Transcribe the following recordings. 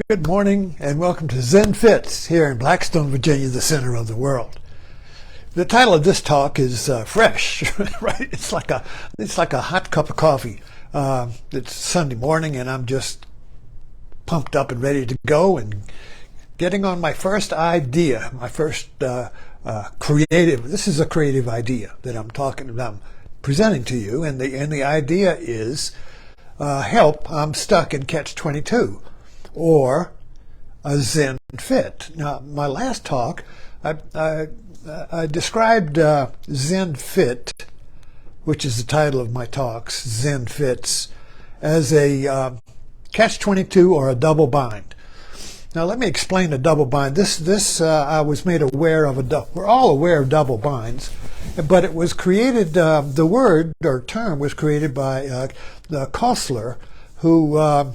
Good morning and welcome to Zen Fit here in Blackstone, Virginia, the center of the world. The title of this talk is fresh, right? It's like a hot cup of coffee. It's Sunday morning and I'm just pumped up and ready to go and getting on my first idea, my first creative. This is a creative idea that I'm presenting to you, and the idea is help. I'm stuck in catch-22. Or a Zen Fit. Now, my last talk, I described Zen Fit, which is the title of my talks, Zen Fits, as a catch-22 or a double bind. Now, let me explain a double bind. I was made aware of we're all aware of double binds, but it was created. The word or term was created by Koestler, who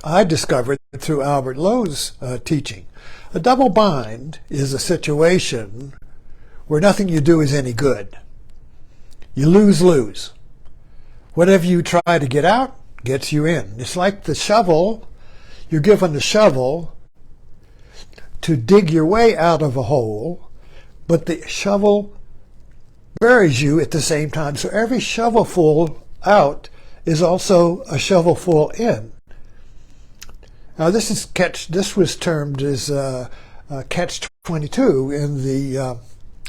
I discovered through Albert Lowe's teaching. A double bind is a situation where nothing you do is any good. You lose-lose. Whatever you try to get out gets you in. It's like the shovel. You're given the shovel to dig your way out of a hole, but the shovel buries you at the same time. So every shovelful out is also a shovelful in. Now this was termed as catch-22 in the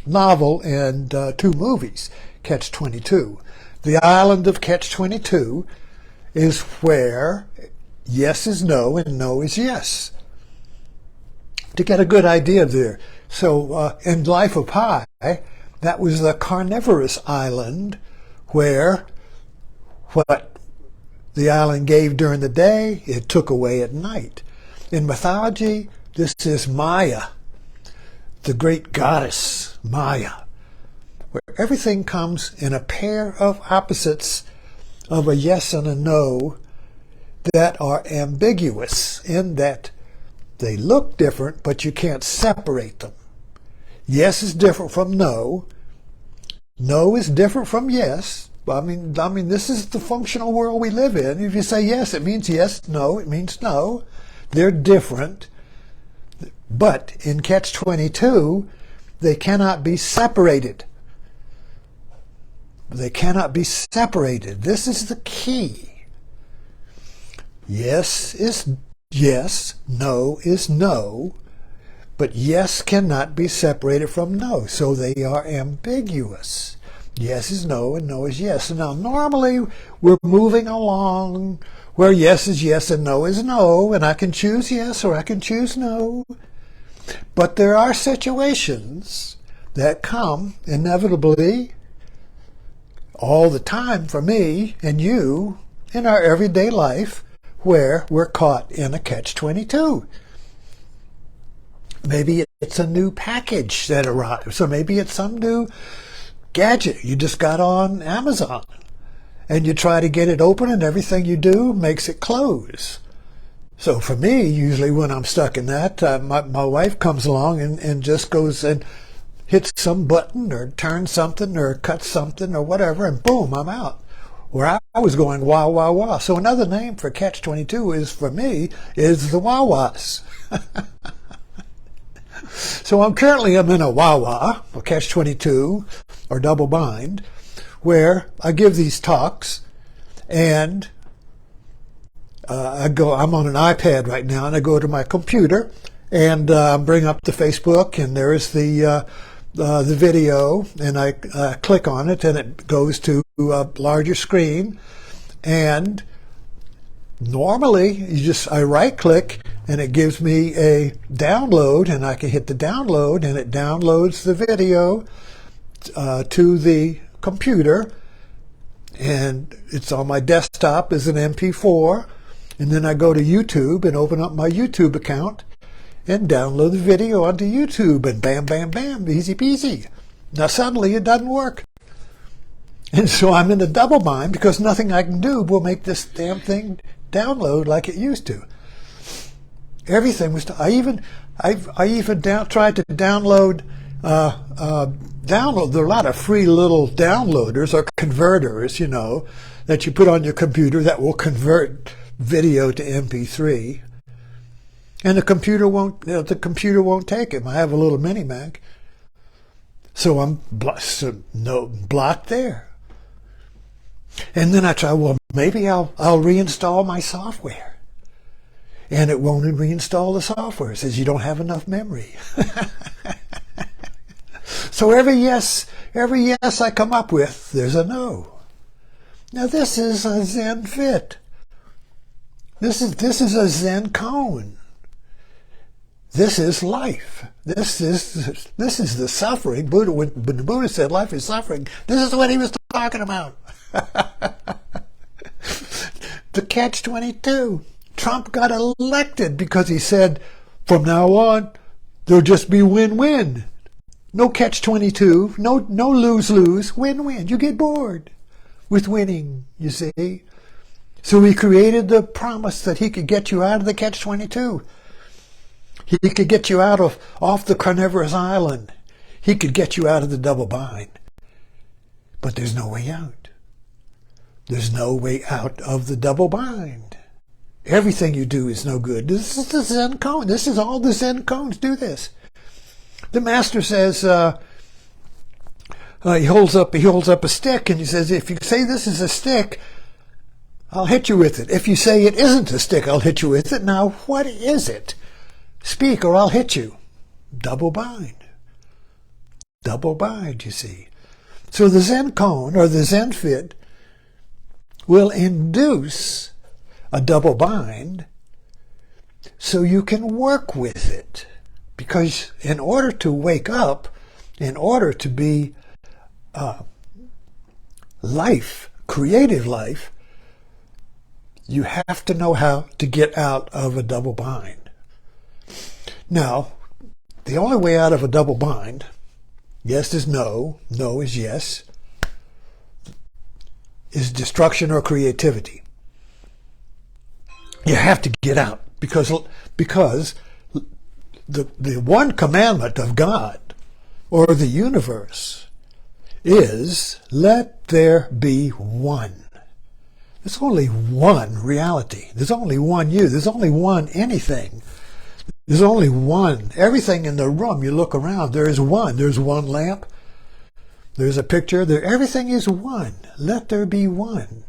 novel and two movies, Catch-22. The island of Catch-22 is where yes is no and no is yes. To get a good idea there. So in Life of Pi, that was the carnivorous island where what the island gave during the day, it took away at night. In mythology, this is Maya, the great goddess Maya, where everything comes in a pair of opposites of a yes and a no that are ambiguous in that they look different, but you can't separate them. Yes is different from no. No is different from yes. I mean, this is the functional world we live in. If you say yes, it means yes. No, it means no. They're different. But in Catch-22, they cannot be separated. They cannot be separated. This is the key. Yes is yes. No is no. But yes cannot be separated from no. So they are ambiguous. Yes is no and no is yes. And now normally we're moving along where yes is yes and no is no, and I can choose yes or I can choose no. But there are situations that come inevitably all the time for me and you in our everyday life where we're caught in a catch-22. Maybe it's a new package that arrives, or maybe it's some new gadget you just got on Amazon and you try to get it open and everything you do makes it close. So for me, usually when I'm stuck in that, my wife comes along and just goes and hits some button or turns something or cuts something or whatever, and boom, I'm out. Where I was going wah, wah, wah. So another name for catch-22 is, for me, is the wah-wahs. So I'm in a wah-wah, or catch-22, or double bind, where I give these talks, and I'm on an iPad right now, and I go to my computer, and bring up the Facebook, and there's the video, and I click on it, and it goes to a larger screen, and normally I right-click, and it gives me a download, and I can hit the download, and it downloads the video to the computer, and it's on my desktop as an MP4, and then I go to YouTube and open up my YouTube account and download the video onto YouTube, and bam, bam, bam, easy peasy. Now suddenly it doesn't work. And so I'm in a double bind because nothing I can do will make this damn thing download like it used to. Everything was. I even tried to download. There are a lot of free little downloaders or converters, that you put on your computer that will convert video to MP3. And the computer won't take it. I have a little mini Mac. So I'm blocked there. And then I try, well, maybe I'll reinstall my software. And it won't reinstall the software. It says you don't have enough memory. So every yes I come up with, there's a no. Now this is a Zen Fit. This is a Zen Koan. This is life. This is the suffering. When the Buddha said life is suffering, this is what he was talking about. The catch-22. Trump got elected because he said, from now on, there'll just be win-win. No catch-22, no lose-lose, win-win. You get bored with winning, you see. So he created the promise that he could get you out of the catch-22. He could get you off the carnivorous island. He could get you out of the double bind. But there's no way out. There's no way out of the double bind. Everything you do is no good. This is the Zen Koan. This is all the Zen Koans do this. The master says, he holds up a stick and he says, if you say this is a stick, I'll hit you with it. If you say it isn't a stick, I'll hit you with it. Now, what is it? Speak or I'll hit you. Double bind. Double bind, you see. So the Zen Koan or the Zen Fit will induce a double bind so you can work with it. Because in order to wake up, in order to be creative life, you have to know how to get out of a double bind. Now, the only way out of a double bind, yes is no, no is yes, is destruction or creativity. You have to get out because the one commandment of God or the universe is let there be one. There's only one reality. There's only one you. There's only one anything. There's only one. Everything in the room, you look around, there is one. There's one lamp. There's a picture. Everything is one. Let there be one.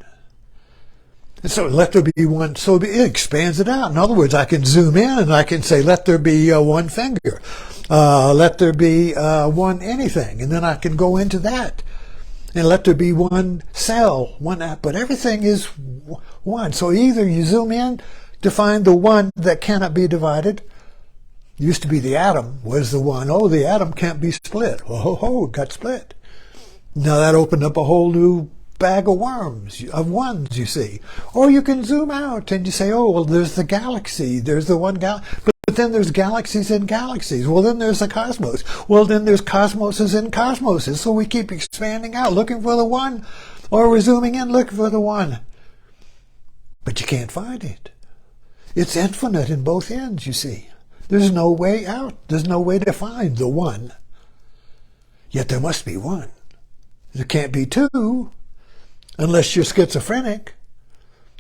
And so let there be one. So it expands it out. In other words, I can zoom in and I can say, let there be one finger. Let there be one anything. And then I can go into that. And let there be one cell, one app. But everything is one. So either you zoom in to find the one that cannot be divided. Used to be the atom was the one. Oh, the atom can't be split. Oh, it got split. Now that opened up a whole new bag of worms, of ones, you see. Or you can zoom out and you say, oh, well, there's the galaxy. There's the one galaxy. But then there's galaxies in galaxies. Well, then there's the cosmos. Well, then there's cosmoses in cosmoses. So we keep expanding out, looking for the one. Or we're zooming in, looking for the one. But you can't find it. It's infinite in both ends, you see. There's no way out. There's no way to find the one. Yet there must be one. There can't be two unless you're schizophrenic.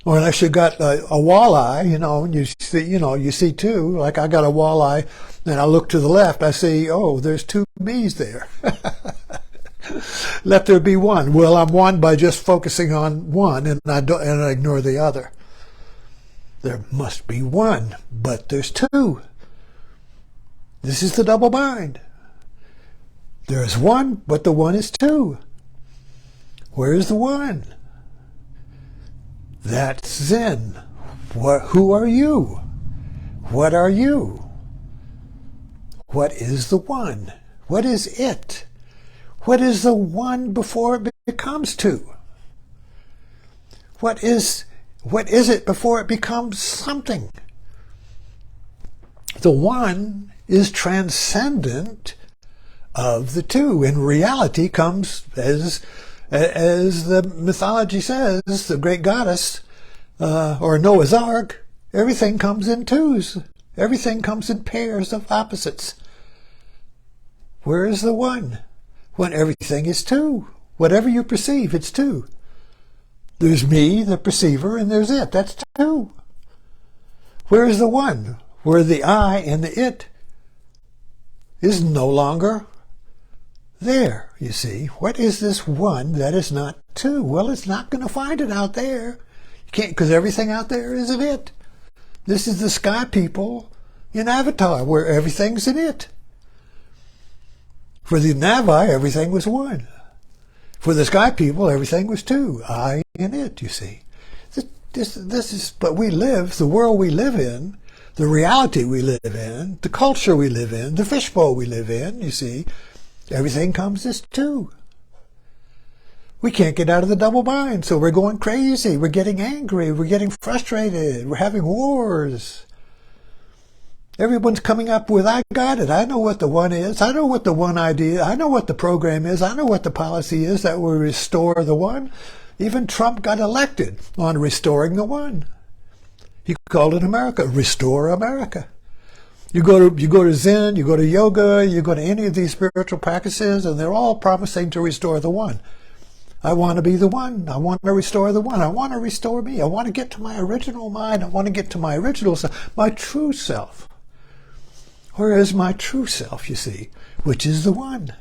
Or unless you got a walleye, and you see two. Like I got a walleye, and I look to the left, I see, oh, there's two me's there. Let there be one. Well, I'm one by just focusing on one, and I ignore the other. There must be one, but there's two. This is the double bind. There is one, but the one is two. Where is the one? That's Zen. Who are you? What are you? What is the one? What is it? What is the one before it becomes two? What is it before it becomes something? The one is transcendent of the two. In reality comes, as the mythology says, the great goddess, or Noah's Ark, everything comes in twos. Everything comes in pairs of opposites. Where is the one? When everything is two. Whatever you perceive, it's two. There's me, the perceiver, and there's it. That's two. Where is the one? where the I and the it is no longer there, you see. What is this one that is not two? Well, it's not going to find it out there. You can't, because everything out there is an it. This is the sky people in Avatar, where everything's an it. For the Navi, everything was one. For the sky people, everything was two. I and it, you see. This is, but we live, the world we live in, the reality we live in, the culture we live in, the fishbowl we live in, you see, everything comes as two. We can't get out of the double bind, so we're going crazy. We're getting angry. We're getting frustrated. We're having wars. Everyone's coming up with, I got it. I know what the one is. I know what the one idea. I know what the program is. I know what the policy is that will restore the one. Even Trump got elected on restoring the one. He called it America, Restore America. You go to Zen, you go to yoga, you go to any of these spiritual practices, and they're all promising to restore the one. I want to be the one. I want to restore the one. I want to restore me. I want to get to my original mind. I want to get to my original self, my true self. Where is my true self, you see, which is the one?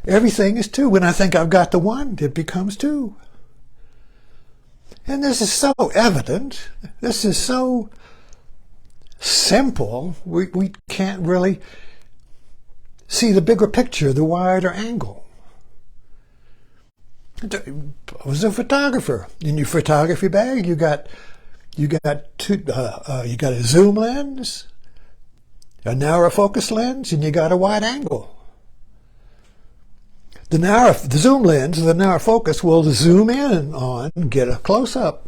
Everything is two. When I think I've got the one, it becomes two. And this is so evident. This is so simple. We can't really see the bigger picture, the wider angle. I was a photographer. In your photography bag, you got a zoom lens, a narrow focus lens, and you got a wide angle. The zoom lens, the narrow focus, will zoom in on and get a close-up.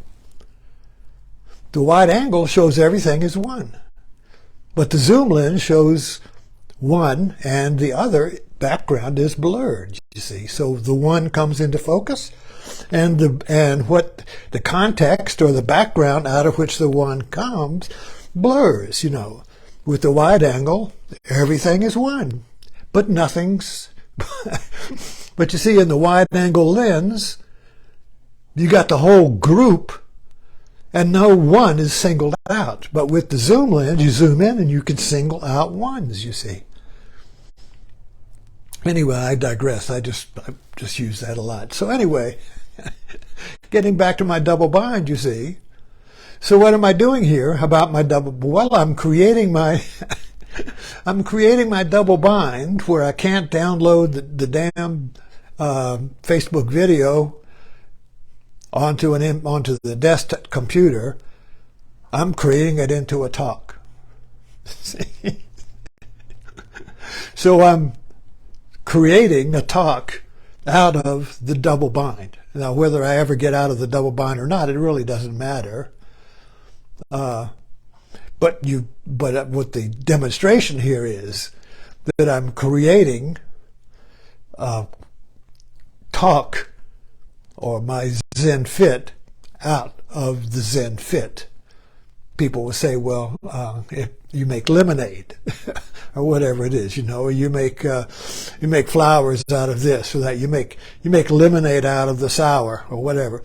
The wide angle shows everything as one. But the zoom lens shows one and the other background is blurred, you see. So the one comes into focus and what the context or the background out of which the one comes blurs, you know. With the wide angle, everything is one, but nothing's but you see, in the wide angle lens, you got the whole group and no one is singled out. But with the zoom lens, you zoom in and you can single out ones, you see. Anyway, I digress. I just use that a lot. So anyway, getting back to my double bind, you see. So what am I doing here about my double? Well, I'm creating my double bind where I can't download the damn Facebook video onto the desktop computer. I'm creating it into a talk. So I'm creating a talk out of the double bind. Now, whether I ever get out of the double bind or not, it really doesn't matter. But what the demonstration here is that I'm creating a talk or my Zen Fit out of the Zen Fit. People will say, well, if you make lemonade or whatever it is, you know, or you make flowers out of this or that, you make lemonade out of the sour or whatever.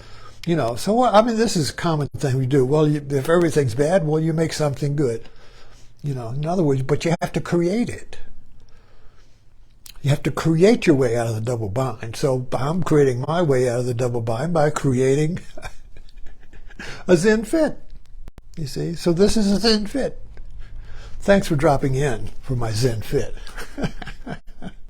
You know, so I mean, this is a common thing we do. Well, if everything's bad, well, you make something good. You know, in other words, but you have to create it. You have to create your way out of the double bind. So I'm creating my way out of the double bind by creating a Zen Fit. You see, so this is a Zen Fit. Thanks for dropping in for my Zen Fit.